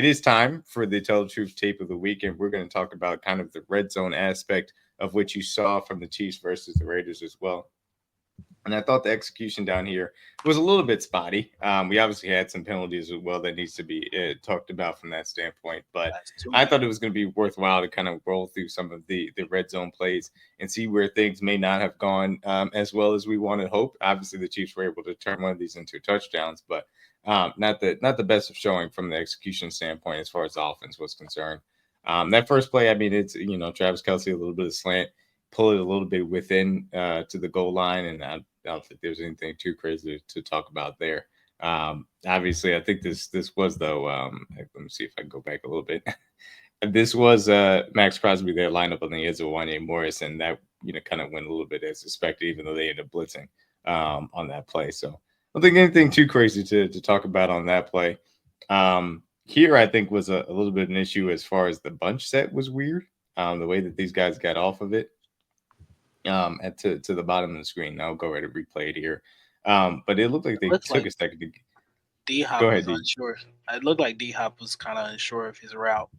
it is time for the Tell the Truth tape of the week, and we're going to talk about kind of the red zone aspect of what you saw from the Chiefs versus the Raiders as well. And I thought the execution down here was a little bit spotty. We obviously had some penalties as well that needs to be talked about from that standpoint. But That's too I many. thought it was going to be worthwhile to kind of roll through some of the red zone plays and see where things may not have gone as well as we wanted. Hope obviously the Chiefs were able to turn one of these into touchdowns, but not the best of showing from the execution standpoint as far as the offense was concerned. That first play, I mean, it's Travis Kelsey a little bit of slant, pull it a little bit within to the goal line, and I don't think there's anything too crazy to talk about there. Obviously, I think this was though. Let me see if I can go back a little bit. This was Max Crosby there lined up on the edge of Wanye Morris, and that kind of went a little bit as suspected, even though they ended up blitzing on that play. So I don't think anything too crazy to talk about on that play. Here, I think was a little bit of an issue as far as the bunch set was weird. The way that these guys got off of it to the bottom of the screen. I'll go right and replay it here. But it looked like It they looks took like a second to D go Hop ahead, was D. unsure. It looked like D Hop was kind of unsure of his route.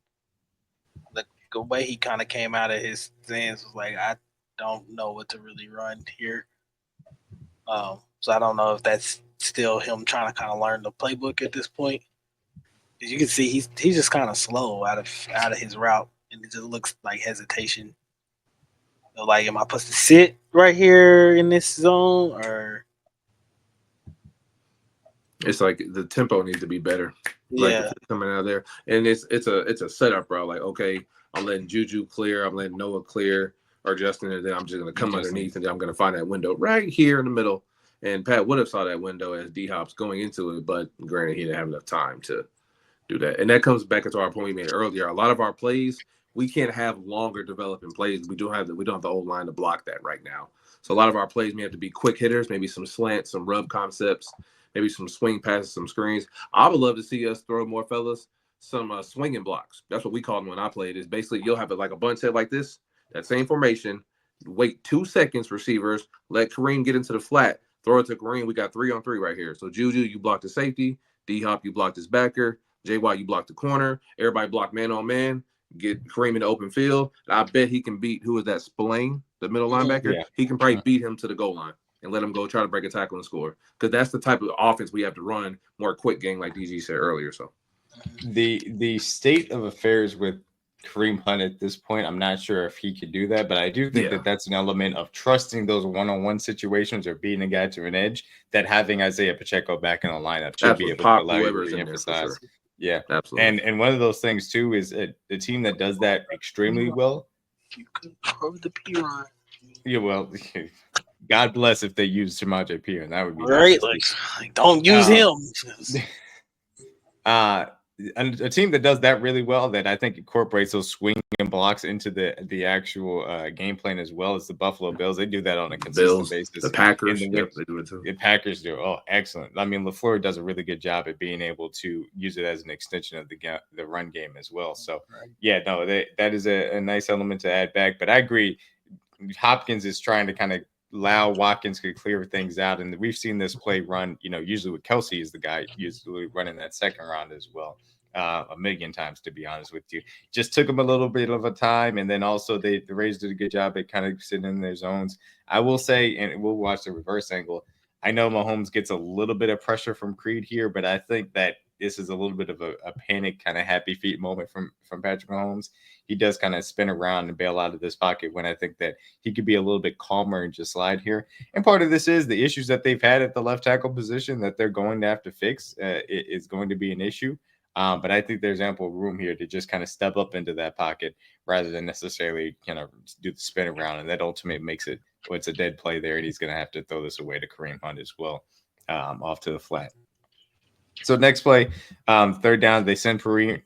The way he kind of came out of his stance was like, I don't know what to really run here. So I don't know if that's still him trying to kind of learn the playbook at this point. As you can see, he's just kind of slow out of his route, and it just looks like hesitation. So like, am I supposed to sit right here in this zone, or It's like the tempo needs to be better. Like if yeah, you're coming out of there, and it's a setup, bro. Like, okay, I'm letting Juju clear, I'm letting Noah clear, or Justin, and then I'm just gonna come Justin. underneath, and then I'm gonna find that window right here in the middle. And Pat would have saw that window as D Hop's going into it, but granted, he didn't have enough time to do that. And that comes back into our point we made earlier. A lot of our plays, we can't have longer developing plays. We don't have the old line to block that right now. So a lot of our plays may have to be quick hitters, maybe some slants, some rub concepts, maybe some swing passes, some screens. I would love to see us throw more fellas some swinging blocks. That's what we called them when I played. Is basically you'll have it like a bunch head like this, that same formation. Wait 2 seconds, receivers. Let Kareem get into the flat. Throw it to Kareem. We got 3-on-3 right here. So Juju, you blocked the safety. D Hop, you blocked his backer. Jay Watt, you block the corner. Everybody block man on man. Get Kareem in the open field. And I bet he can beat, who is that, Spillane, the middle linebacker? Yeah. He can probably beat him to the goal line and let him go try to break a tackle and score. Because that's the type of offense we have to run, more quick game, like DG said earlier. So The state of affairs with Kareem Hunt at this point, I'm not sure if he could do that, but I do think yeah, that that's an element of trusting those one-on-one situations or beating a guy to an edge that having Isaiah Pacheco back in the lineup should be absolutely. able to Pop allow you to whoever's in there for re-emphasize. sure. Yeah. Absolutely. And one of those things too is a team that does that extremely well. you could cover the P run, Yeah, well, God bless if they use Samaje Pierre, and that would be nice right? to see. Like don't use Um, him. uh, a team that does that really well, that I think incorporates those swing and blocks into the actual game plan as well as the Buffalo Bills. They do that on a consistent Bills, the basis. In Packers, the yep, they do it too. the Packers do. Oh, excellent. I mean, LaFleur does a really good job at being able to use it as an extension of the run game as well. So, yeah, no, that is a nice element to add back. But I agree. Hopkins is trying to kind of allow Watkins to clear things out. And we've seen this play run, usually with Kelsey is the guy usually running that second round as well. A million times, to be honest with you. Just took them a little bit of a time. And then also they raised did a good job at kind of sitting in their zones. I will say, and we'll watch the reverse angle. I know Mahomes gets a little bit of pressure from Creed here, but I think that this is a little bit of a panic kind of happy feet moment from Patrick Mahomes. He does kind of spin around and bail out of this pocket when I think that he could be a little bit calmer and just slide here. And part of this is the issues that they've had at the left tackle position that they're going to have to fix is going to be an issue. But I think there's ample room here to just kind of step up into that pocket rather than necessarily kind of do the spin around. And that ultimately makes it, it's a dead play there. And he's going to have to throw this away to Kareem Hunt as well, off to the flat. So next play, third down, they send Perine,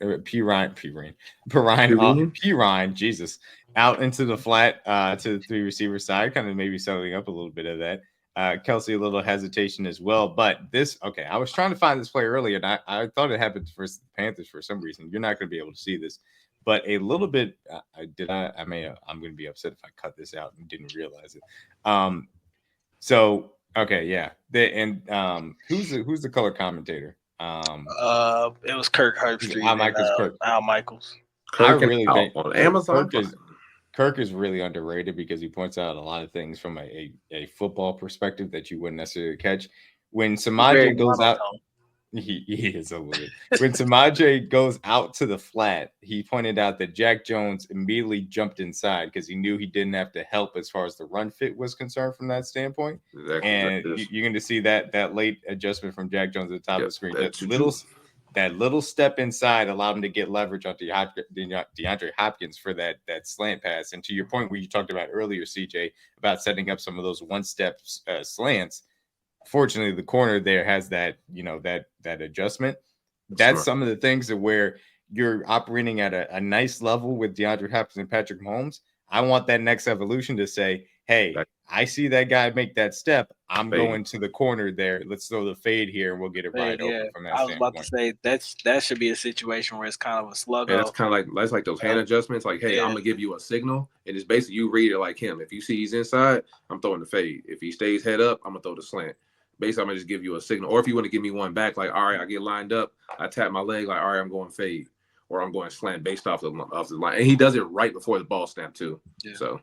Jesus, out into the flat to the three receiver side, kind of maybe settling up a little bit of that. Kelsey, a little hesitation as well. But okay, I was trying to find this play earlier, and I thought it happened for the Panthers for some reason. You're not going to be able to see this, but a little bit, I'm going to be upset if I cut this out and didn't realize it. So, okay, yeah. Who's the color commentator? It was Kirk Herbstreit Al and Michaels, Kirk. Al Michaels. I Kirk really think on Amazon. Kirk is really underrated because he points out a lot of things from a football perspective that you wouldn't necessarily catch. When Samaje goes out, he is a little bit. When Samaje goes out to the flat, he pointed out that Jack Jones immediately jumped inside because he knew he didn't have to help as far as the run fit was concerned from that standpoint. Exactly. And you're going to see that late adjustment from Jack Jones at the top of the screen. That little step inside allowed him to get leverage on DeAndre Hopkins for that slant pass. And to your point where you talked about earlier, CJ, about setting up some of those one-step slants, fortunately, the corner there has that adjustment. That's some of the things that where you're operating at a nice level with DeAndre Hopkins and Patrick Mahomes. I want that next evolution to say, hey, I see that guy make that step. I'm going to the corner there. Let's throw the fade here, and we'll get it right open from that standpoint. I was about to say that should be a situation where it's kind of a sluggo. And that's kind of like those hand adjustments. Like, hey, I'm gonna give you a signal, and it's basically you read it like him. If you see he's inside, I'm throwing the fade. If he stays head up, I'm gonna throw the slant. Basically, I'm gonna just give you a signal. Or if you want to give me one back, like, all right, I get lined up, I tap my leg, like, all right, I'm going fade, or I'm going slant based off the line. And he does it right before the ball snap too. Yeah. So.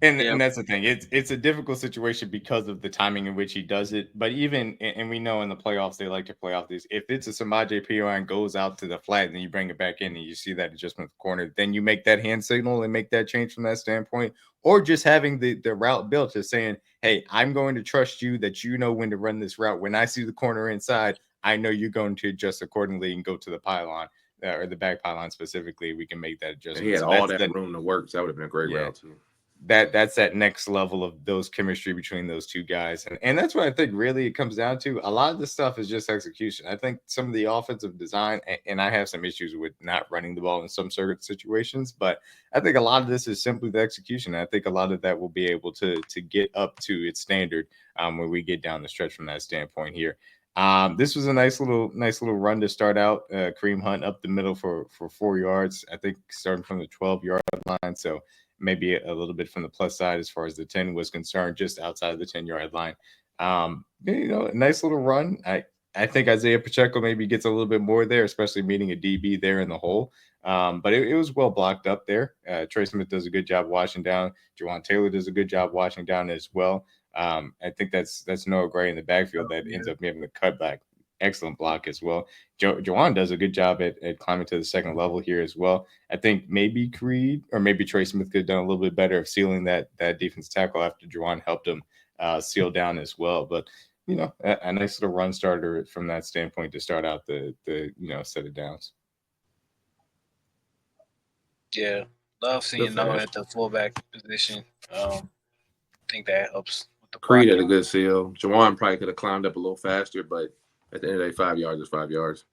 And that's the thing. It's a difficult situation because of the timing in which he does it. But even and we know in the playoffs they like to play off these. If it's a Samaje Perine goes out to the flat and then you bring it back in and you see that adjustment of the corner, then you make that hand signal and make that change from that standpoint. Or just having the route built, just saying, hey, I'm going to trust you that you know when to run this route. When I see the corner inside, I know you're going to adjust accordingly and go to the pylon. Or the back pylon specifically. We can make that adjustment. And he had all that room to work. So that would have been a great route too. That's that next level of those chemistry between those two guys. And that's what I think really it comes down to. A lot of this stuff is just execution. I think some of the offensive design, and I have some issues with not running the ball in some certain situations, but I think a lot of this is simply the execution. I think a lot of that will be able to get up to its standard when we get down the stretch from that standpoint here. This was a nice little run to start out. Kareem Hunt up the middle for 4 yards, I think starting from the 12-yard line. So maybe a little bit from the plus side as far as the 10 was concerned, just outside of the 10-yard line. A nice little run. I think Isaiah Pacheco maybe gets a little bit more there, especially meeting a DB there in the hole. But it was well blocked up there. Trey Smith does a good job watching down. Jawan Taylor does a good job watching down as well. I think that's Noah Gray in the backfield that ends up having the cutback. Excellent block as well. Jawan does a good job at climbing to the second level here as well. I think maybe Creed or maybe Trey Smith could have done a little bit better of sealing that defense tackle after Jawan helped him seal down as well. But, a nice little run starter from that standpoint to start out the set of downs. Yeah, love seeing Noah at the fullback position. I think that helps. Creed had a good seal. Jawan probably could have climbed up a little faster, but at the end of the day, 5 yards is 5 yards.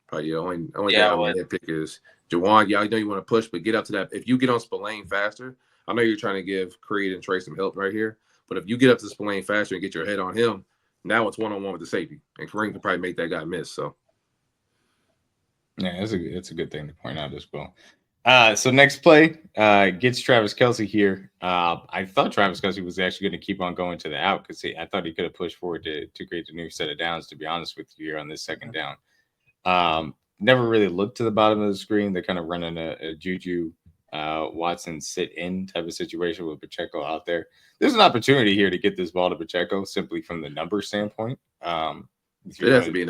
Probably the only thing I would nitpick is Jawan. Yeah, I know you want to push, but get up to that. If you get on Spillane faster, I know you're trying to give Creed and Trey some help right here, but if you get up to Spillane faster and get your head on him, now it's one-on-one with the safety, and Kareem could probably make that guy miss. So, yeah, it's a good thing to point out as well. So next play gets Travis Kelce here. I thought Travis Kelce was actually going to keep on going to the out because I thought he could have pushed forward to create the new set of downs, to be honest with you, here on this second down. Never really looked to the bottom of the screen. They're kind of running a Juju Watson sit in type of situation with Pacheco out there. There's an opportunity here to get this ball to Pacheco simply from the number standpoint. This has to be an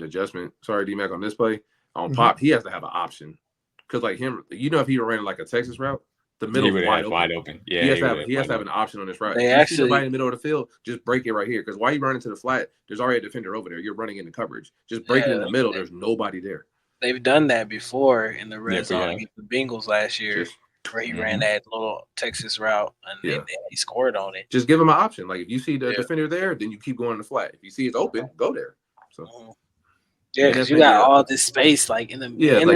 adjustment. Sorry, DMac, on this play. On pop, he has to have an option. Because like him, if he ran like a Texas route, the middle is wide open. Yeah, he has to have an option on this route. If you see somebody in the middle of the field, just break it right here. Because while you run into the flat, there's already a defender over there. You're running into coverage. Just break it in the middle. There's nobody there. They've done that before in the red zone against the Bengals last year, where he ran that little Texas route and he scored on it. Just give him an option. Like if you see the defender there, then you keep going to the flat. If you see it's open, go there. So. Yeah, because you got all this space like in the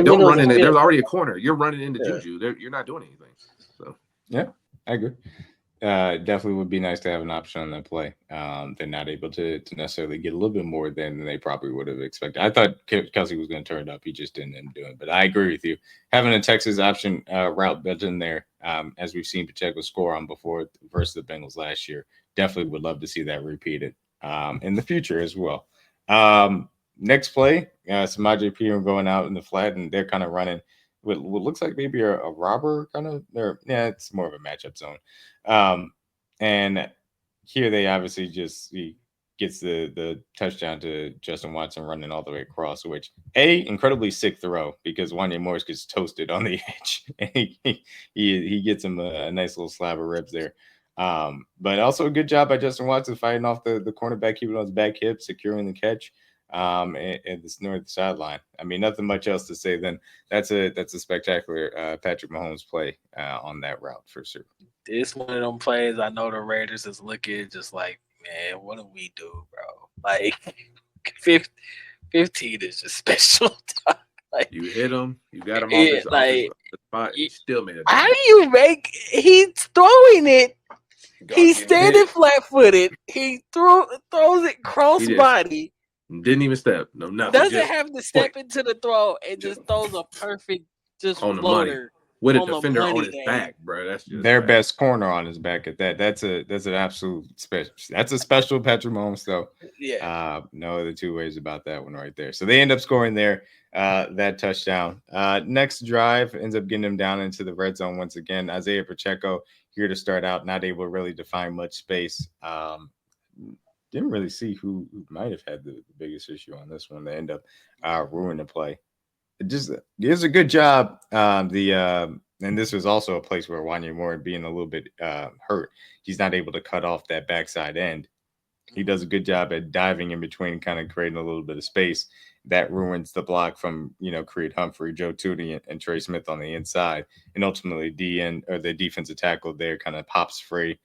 don't run in it. There's already a corner. You're running into Juju. You're not doing anything. So I agree. Definitely would be nice to have an option on that play. They're not able to necessarily get a little bit more than they probably would have expected. I thought Kelce was going to turn it up. He just didn't end up doing it. But I agree with you. Having a Texas option route built in there, as we've seen Pacheco score on before versus the Bengals last year, definitely would love to see that repeated in the future as well. Next play, Samaje P going out in the flat, and they're kind of running what looks like maybe a robber kind of. Or yeah, it's more of a matchup zone. And here they obviously he gets the touchdown to Justin Watson running all the way across, which incredibly sick throw because Wanya Morris gets toasted on the edge. And he gets him a nice little slab of ribs there. But also a good job by Justin Watson fighting off the cornerback, keeping on his back hip, securing the catch. And this north sideline. I mean, nothing much else to say. Then that's a spectacular Patrick Mahomes play on that route for sure. It's one of them plays. I know the Raiders is looking just like, man, what do we do, bro? Like 15 is just special. Like you hit him, you got him off the spot. You still made it. How do you make? He's throwing it. He's standing flat-footed. He throws it cross-body. Didn't even step. No, nothing. Doesn't have to step into the throw and just throws a perfect on floater. The money. With a defender on his back, bro. That's just their best corner on his back at that. That's an absolute special. That's a special Patrick Mahomes, though. Yeah. No other two ways about that one right there. So they end up scoring there that touchdown. Next drive ends up getting them down into the red zone once again. Isaiah Pacheco here to start out, not able to really define much space. Didn't really see who might have had the biggest issue on this one. They end up ruining the play. It's a good job. And this was also a place where Wanya Moore being a little bit hurt. He's not able to cut off that backside end. He does a good job at diving in between, kind of creating a little bit of space. That ruins the block from Creed Humphrey, Joe Tootie, and Trey Smith on the inside, and ultimately the defensive tackle there kind of pops free.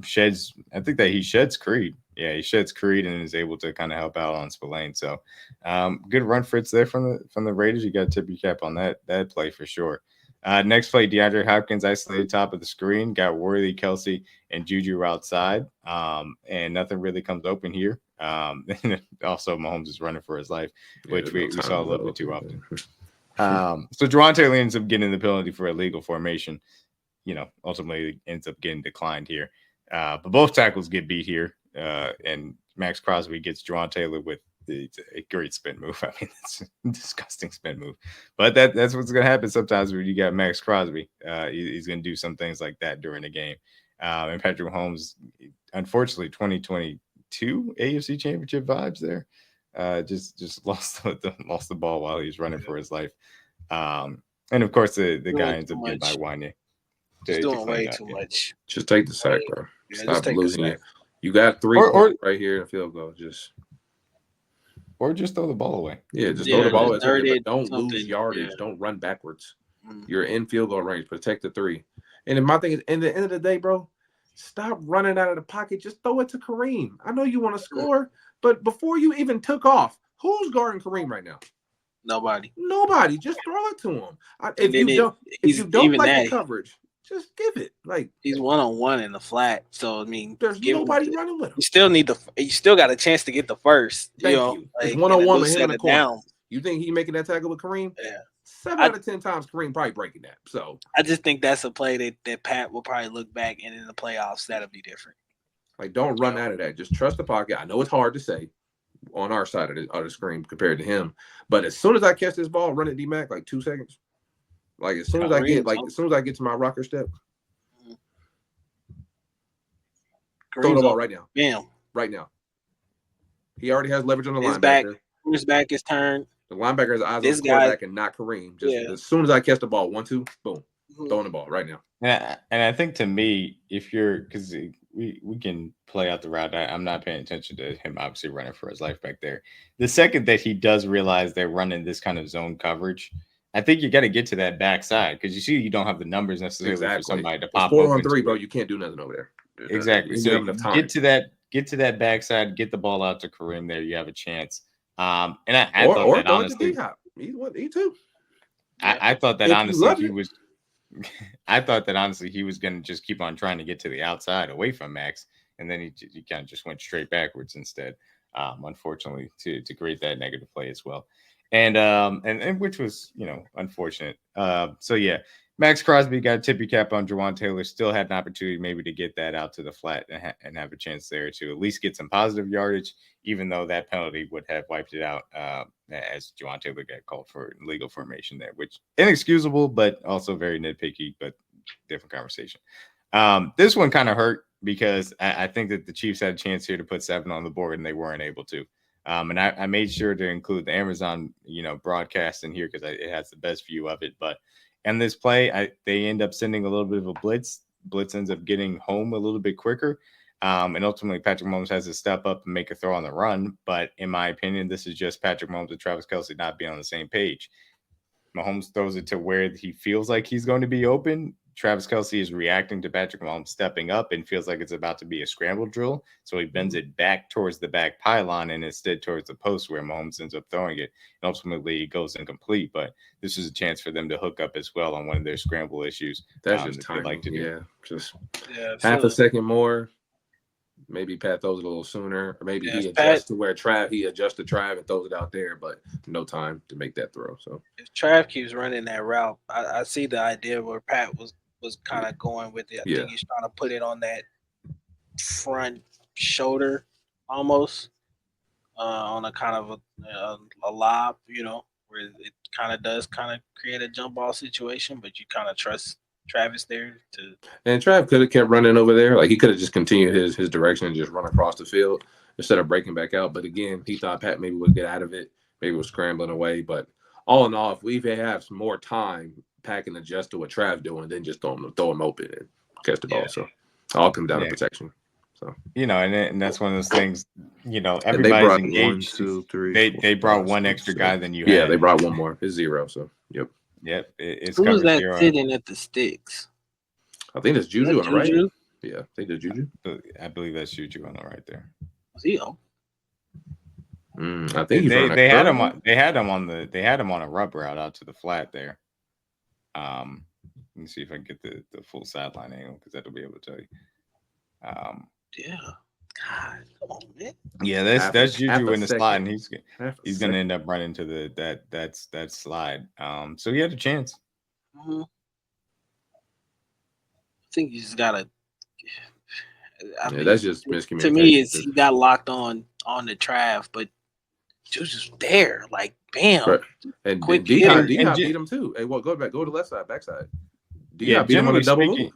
Sheds. I think that he sheds Creed. Yeah, he sheds Creed and is able to kind of help out on Spillane. So, good run Fritz there from the Raiders. You got to tip your cap on that play for sure. Next play, DeAndre Hopkins isolated top of the screen, got Worthy, Kelsey, and Juju outside, and nothing really comes open here. Also, Mahomes is running for his life, which we saw a little bit too often. So Javon Taylor ends up getting the penalty for illegal formation. Ultimately ends up getting declined here. But both tackles get beat here, and Max Crosby gets Javon Taylor with a great spin move. I mean, it's a disgusting spin move. But that's what's going to happen sometimes when you got Max Crosby. He's going to do some things like that during the game. And Patrick Mahomes, unfortunately, 2022 AFC Championship vibes there. Just lost the ball while he's running for his life. And, of course, the guy ends up getting by Wanya. He's doing way too much. Just take the sack, bro. Stop losing it. You got 3 points right here in the field goal. Or just throw the ball away. Yeah, just throw the ball away. But don't lose yardage. Yeah. Don't run backwards. You're in field goal range. Protect the 3. And then my thing is, in the end of the day, bro, stop running out of the pocket. Just throw it to Kareem. I know you want to score, but before you even took off, who's guarding Kareem right now? Nobody. Just throw it to him. If you don't like the coverage, just give it. Like he's 1-on-1 in the flat, so I mean, there's nobody running with him. You still got a chance to get the first. Thank you. It's 1-on-1 with him in the corner. You think he making that tackle with Kareem? Yeah. 7 out of 10 times Kareem probably breaking that. So I just think that's a play that Pat will probably look back, and in the playoffs that'll be different. Like don't run out of that. Just trust the pocket. I know it's hard to say on our side of the screen compared to him, but as soon as I catch this ball, run it DMac like 2 seconds. Like as soon as I get to my rocker step, throw the ball right now. Bam. Right now. He already has leverage on the linebacker. His back is turned. The linebacker's eyes on the quarterback and not Kareem. As soon as I catch the ball, 1-2, boom, throwing the ball right now. Yeah, and I think to me, because we can play out the route. I'm not paying attention to him obviously running for his life back there. The second that he does realize they're running this kind of zone coverage, I think you got to get to that backside because you don't have the numbers necessarily for somebody to pop. 4-on-3, bro. You can't do nothing over there. Exactly. So get to that backside, get the ball out to Kareem there. You have a chance. And I thought that honestly, he too. I thought that honestly he was. I thought that honestly he was going to just keep on trying to get to the outside away from Max, and then he kind of just went straight backwards instead. Unfortunately, to create that negative play as well. and which was unfortunate. So yeah, Max Crosby got a tippy cap on Jawan Taylor. Still had an opportunity maybe to get that out to the flat and have a chance there to at least get some positive yardage, even though that penalty would have wiped it out as Jawan Taylor got called for illegal formation there, which inexcusable, but also very nitpicky, but different conversation. This one kind of hurt because I think that the Chiefs had a chance here to put 7 on the board and they weren't able to. And I made sure to include the Amazon, broadcast in here because it has the best view of it. But in this play, they end up sending a little bit of a blitz. Blitz ends up getting home a little bit quicker. And ultimately, Patrick Mahomes has to step up and make a throw on the run. But in my opinion, this is just Patrick Mahomes and Travis Kelce not being on the same page. Mahomes throws it to where he feels like he's going to be open. Travis Kelce is reacting to Patrick Mahomes stepping up and feels like it's about to be a scramble drill. So he bends it back towards the back pylon and instead towards the post where Mahomes ends up throwing it. And ultimately, it goes incomplete. But this is a chance for them to hook up as well on one of their scramble issues. That's just timing. Like to do. Yeah, just half a second more. Maybe Pat throws it a little sooner, or maybe he adjusts to where he adjusts to Trav and throws it out there, but no time to make that throw. So if Trav keeps running that route, I see the idea where Pat was kind of going with it. I think he's trying to put it on that front shoulder almost on a kind of a lob, where it kind of does create a jump ball situation, but you kind of trust Travis there to. And Trav could have kept running over there. Like he could have just continued his direction and just run across the field instead of breaking back out. But again, he thought Pat maybe would get out of it, maybe was scrambling away. But all in all, if we have some more time, Pat can adjust to what Trav doing, then just throw him open and catch the ball. So it all comes down to protection. So and that's one of those things. Everybody's engaged. 1, 2, 3. They brought one extra guy than you had. Yeah, they brought one more. It's 0. So yep. It's who was that 0. Sitting at the sticks? I think it's Juju on the right. Yeah, I think it's Juju. I believe that's Juju on the right there. Was he on? I think they had him on. They had him on a rub route out to the flat there. Let me see if I can get the full sideline angle because that'll be able to tell you. God, come on, man. Yeah, that's Juju in the slide, and he's going to end up running to that slide. So he had a chance. Mm-hmm. I think you just gotta. That's just miscommunication. To me, it's he got locked on the Trav, but Juju's there, like bam. Right. And quick D-Hop beat him too. Hey, go to the left side, backside. D-Hop beat him on a double move.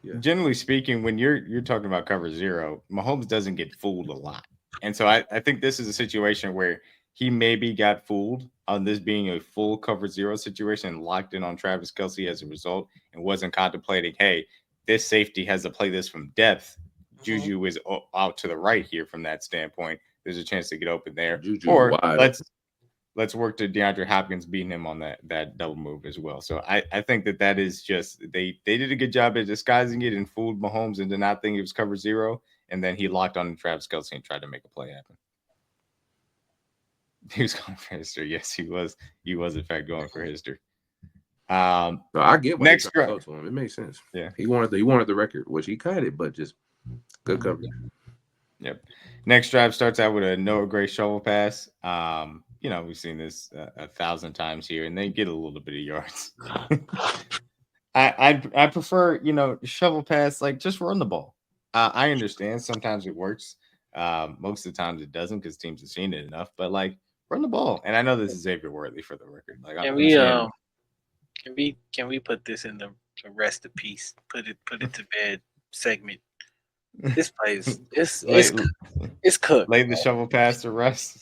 Yeah. Generally speaking, when you're talking about cover 0, Mahomes doesn't get fooled a lot. And so I think this is a situation where he maybe got fooled on this being a full cover 0 situation and locked in on Travis Kelce as a result and wasn't contemplating, hey, this safety has to play this from depth. Juju is out to the right here from that standpoint. There's a chance to get open there. Juju or let's work to DeAndre Hopkins beating him on that double move as well. So I think that is just they did a good job at disguising it and fooled Mahomes into not thinking it was cover 0, and then he locked on Travis Kelce and tried to make a play happen. He was going for history. Yes, he was. He was in fact going for history. No, I get what next drive to him. It makes sense. Yeah, he wanted the record, which he cut it, but just good coverage. Yep. Next drive starts out with a Noah Gray shovel pass. We've seen this 1,000 times here, and they get a little bit of yards. I prefer, shovel pass, like just run the ball. I understand sometimes it works. Most of the times it doesn't because teams have seen it enough. But like, run the ball. And I know this is Xavier Worthy for the record. Like, can we put this in the rest of peace? Put it to bed segment. This place, it's cooked. Lay the shovel pass to rest.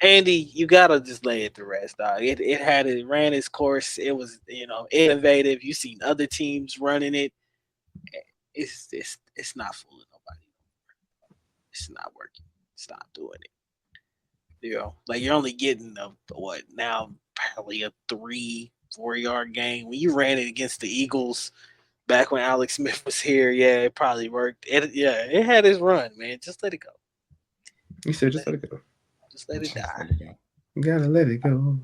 Andy, you gotta just lay it to rest, dog. It ran its course. It was, innovative. You seen other teams running it. It's not fooling nobody. It's not working. Stop doing it. Like you're only getting probably a 3-4 yard gain. When you ran it against the Eagles back when Alex Smith was here, it probably worked. It had its run, man. Just let it go. You said just let it go. Just let it die. You gotta let it go.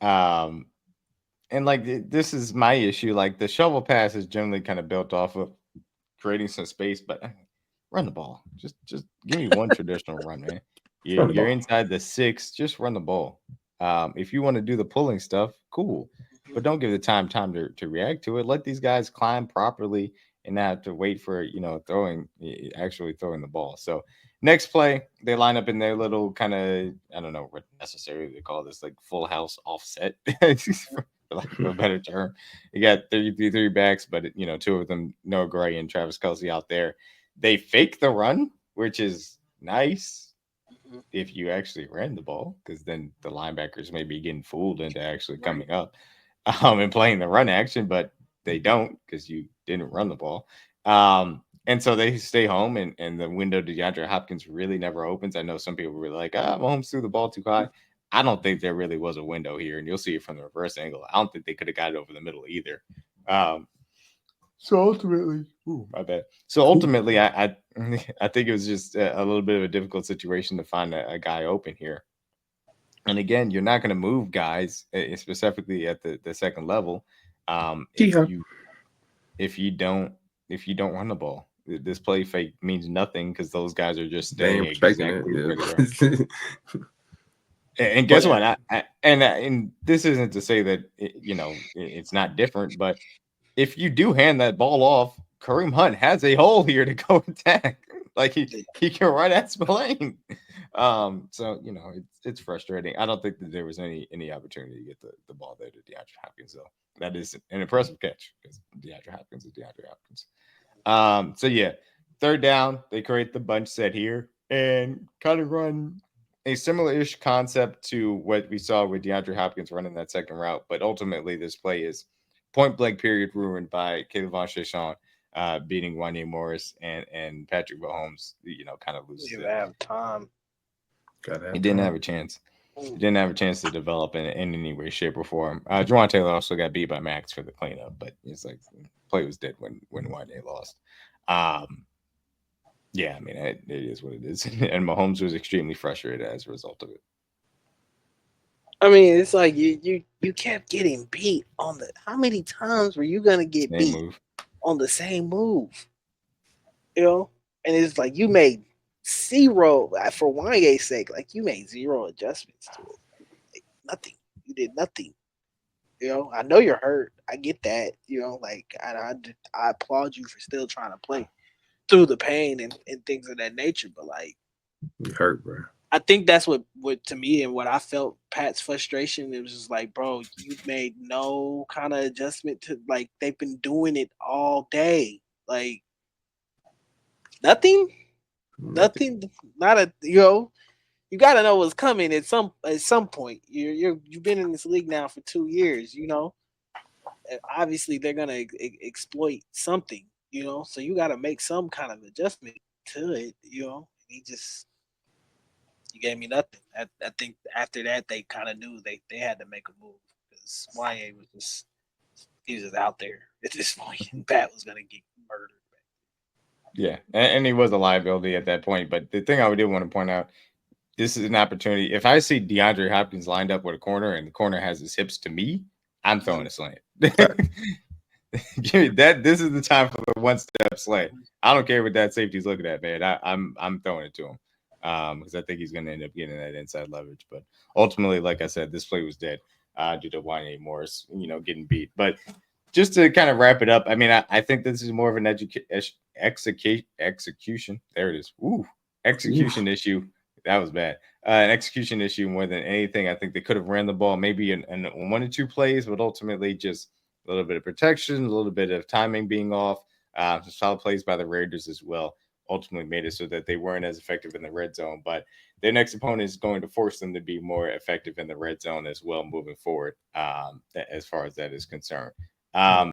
And like this is my issue. Like the shovel pass is generally kind of built off of creating some space, but run the ball. Just give me one traditional run, man. You're inside the 6. Just run the ball. If you want to do the pulling stuff, cool, but don't give the time to react to it. Let these guys climb properly and not have to wait for actually throwing the ball. So next play, they line up in their little kind of, I don't know what necessarily they call this, like full house offset, for lack of a better term. You got 33 backs, but two of them, Noah Gray and Travis Kelce, out there. They fake the run, which is nice if you actually ran the ball, because then the linebackers may be getting fooled into actually coming up and playing the run action, but they don't because you didn't run the ball. And so they stay home, and the window to DeAndre Hopkins really never opens. I know some people were like, Mahomes threw the ball too high. I don't think there really was a window here, and you'll see it from the reverse angle. I don't think they could have got it over the middle either. So ultimately, my bad. So ultimately, I I think it was just a little bit of a difficult situation to find a guy open here. And again, you're not going to move guys, specifically at the second level, if you don't run the ball. This play fake means nothing because those guys are just staying exactly where they are. And guess what? And this isn't to say that it's not different, but if you do hand that ball off, Kareem Hunt has a hole here to go attack. Like he can run at Spillane. So it's frustrating. I don't think that there was any opportunity to get the ball there to DeAndre Hopkins, though. That is an impressive catch because DeAndre Hopkins is DeAndre Hopkins. So yeah, third down, they create the bunch set here and kind of run a similar-ish concept to what we saw with DeAndre Hopkins running that second route, but ultimately this play is point blank period ruined by Kayvon Shayshawn beating Wanya Morris and Patrick Mahomes, kind of loses it. Have time. He didn't have a chance. He didn't have a chance to develop in any way, shape, or form. Juwan Taylor also got beat by Max for the cleanup, but it's like play was dead when Wanya lost. Yeah, I mean, it is what it is. And Mahomes was extremely frustrated as a result of it. I mean, it's like you kept getting beat on the. How many times were you gonna get beat on the same move? And it's like you made zero for Wanye's sake. Like you made zero adjustments to it. Like nothing. You did nothing. I know you're hurt. I get that. Like I applaud you for still trying to play through the pain and things of that nature. But like, you hurt, bro. I think that's what to me and what I felt Pat's frustration. It was just like, bro, you made no kind of adjustment to like they've been doing it all day. Like nothing. Not a you got to know what's coming at some point. You've been in this league now for 2 years. And obviously they're gonna exploit something. So you got to make some kind of adjustment to it. You gave me nothing. I think after that they kind of knew they had to make a move because YA was he was just out there at this point. And Pat was gonna get murdered. Yeah, and he was a liability at that point. But the thing I did want to point out, this is an opportunity. If I see DeAndre Hopkins lined up with a corner and the corner has his hips to me, I'm throwing a slant. Give me that. This is the time for the one-step slant. I don't care what that safety's looking at, man. I'm throwing it to him because I think he's going to end up getting that inside leverage. But ultimately, like I said, this play was dead due to Wanya Morris, getting beat. But just to kind of wrap it up, I mean, I think this is more of an execution. There it is. Execution issue. That was bad. An execution issue more than anything. I think they could have ran the ball maybe in 1 or 2 plays, but ultimately just a little bit of protection, a little bit of timing being off, some solid plays by the Raiders as well. Ultimately made it so that they weren't as effective in the red zone, but their next opponent is going to force them to be more effective in the red zone as well moving forward, as far as that is concerned.